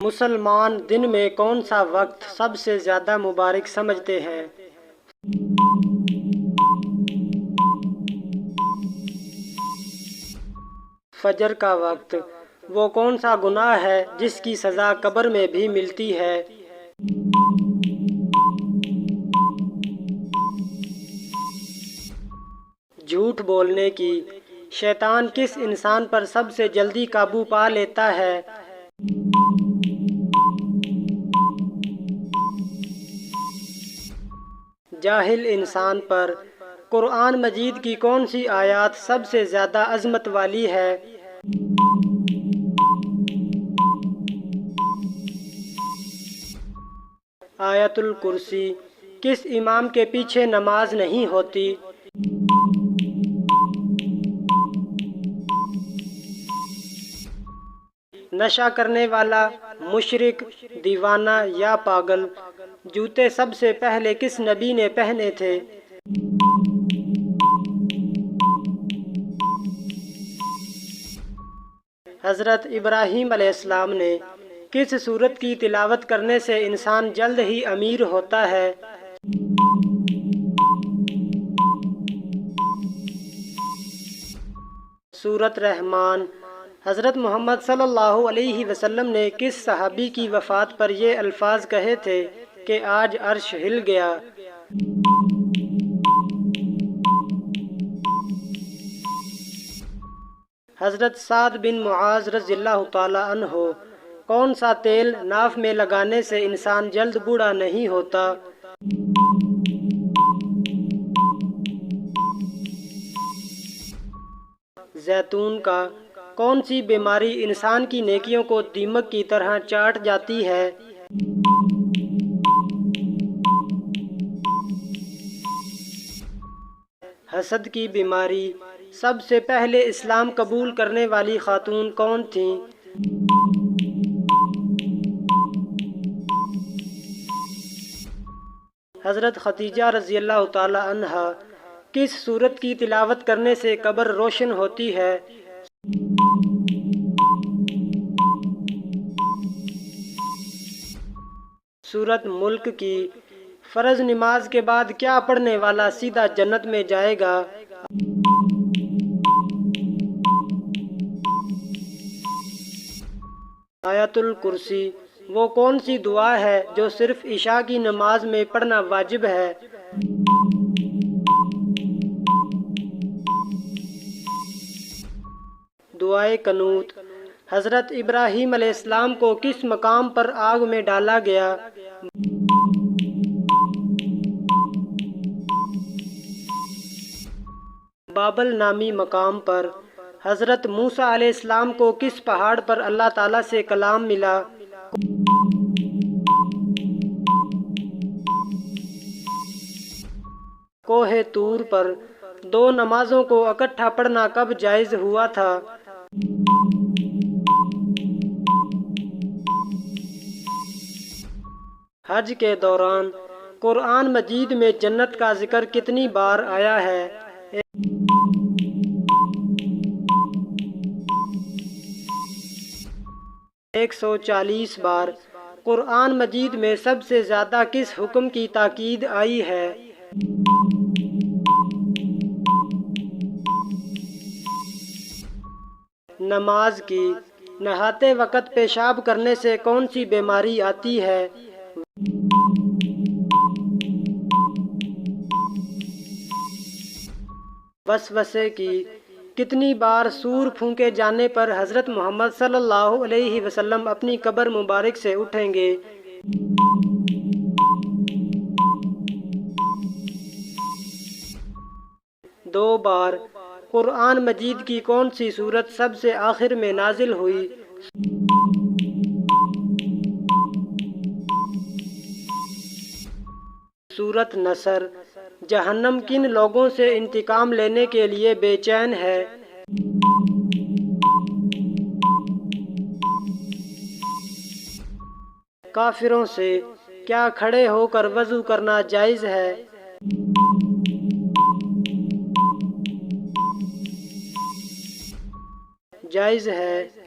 مسلمان دن میں کون سا وقت سب سے زیادہ مبارک سمجھتے ہیں؟ فجر کا وقت۔ وہ کون سا گناہ ہے جس کی سزا قبر میں بھی ملتی ہے؟ جھوٹ بولنے کی۔ شیطان کس انسان پر سب سے جلدی قابو پا لیتا ہے؟ جاہل انسان پر۔ قرآن مجید کی کون سی آیات سب سے زیادہ عظمت والی ہے؟ آیت الکرسی۔ کس امام کے پیچھے نماز نہیں ہوتی؟ نشہ کرنے والا، مشرک، دیوانہ یا پاگل؟ جوتے سب سے پہلے کس نبی نے پہنے تھے؟ حضرت ابراہیم علیہ السلام نے۔ کس سورت کی تلاوت کرنے سے انسان جلد ہی امیر ہوتا ہے؟ سورت رحمان۔ حضرت محمد صلی اللہ علیہ وسلم نے کس صحابی کی وفات پر یہ الفاظ کہے تھے کہ آج عرش ہل گیا؟ حضرت سعد بن معاذ رضی اللہ تعالی عنہ۔ کون سا تیل ناف میں لگانے سے انسان جلد بوڑھا نہیں ہوتا؟ زیتون کا۔ کون سی بیماری انسان کی نیکیوں کو دیمک کی طرح چاٹ جاتی ہے؟ حسد کی بیماری۔ سب سے پہلے اسلام قبول کرنے والی خاتون کون تھیں؟ حضرت خدیجہ رضی اللہ تعالی عنہا۔ کس سورت کی تلاوت کرنے سے قبر روشن ہوتی ہے؟ سورت ملک کی۔ فرض نماز کے بعد کیا پڑھنے والا سیدھا جنت میں جائے گا؟ آیت الکرسی۔ وہ کون سی دعا ہے جو صرف عشاء کی نماز میں پڑھنا واجب ہے؟ دعائے قنوت۔ حضرت ابراہیم علیہ السلام کو کس مقام پر آگ میں ڈالا گیا؟ بابل نامی مقام پر۔ حضرت موسیٰ علیہ السلام کو کس پہاڑ پر اللہ تعالیٰ سے کلام ملا؟ کوہ طور پر۔ دو نمازوں کو اکٹھا پڑھنا کب جائز ہوا تھا؟ حج کے دوران۔ قرآن مجید میں جنت کا ذکر کتنی بار آیا ہے؟ 140 بار۔ قرآن مجید میں سب سے زیادہ کس حکم کی تاکید آئی ہے؟ نماز کی۔ نہاتے وقت پیشاب کرنے سے کون سی بیماری آتی ہے؟ وسوسے کی۔ کتنی بار سور پھونکے جانے پر حضرت محمد صلی اللہ علیہ وسلم اپنی قبر مبارک سے اٹھیں گے؟ 2 بار۔ قرآن مجید کی کون سی سورت سب سے آخر میں نازل ہوئی؟ سورت نصر۔ جہنم کن لوگوں سے انتقام لینے کے لیے بے چین ہے؟ کافروں سے۔ کیا کھڑے ہو کر وضو کرنا جائز ہے؟ جائز ہے۔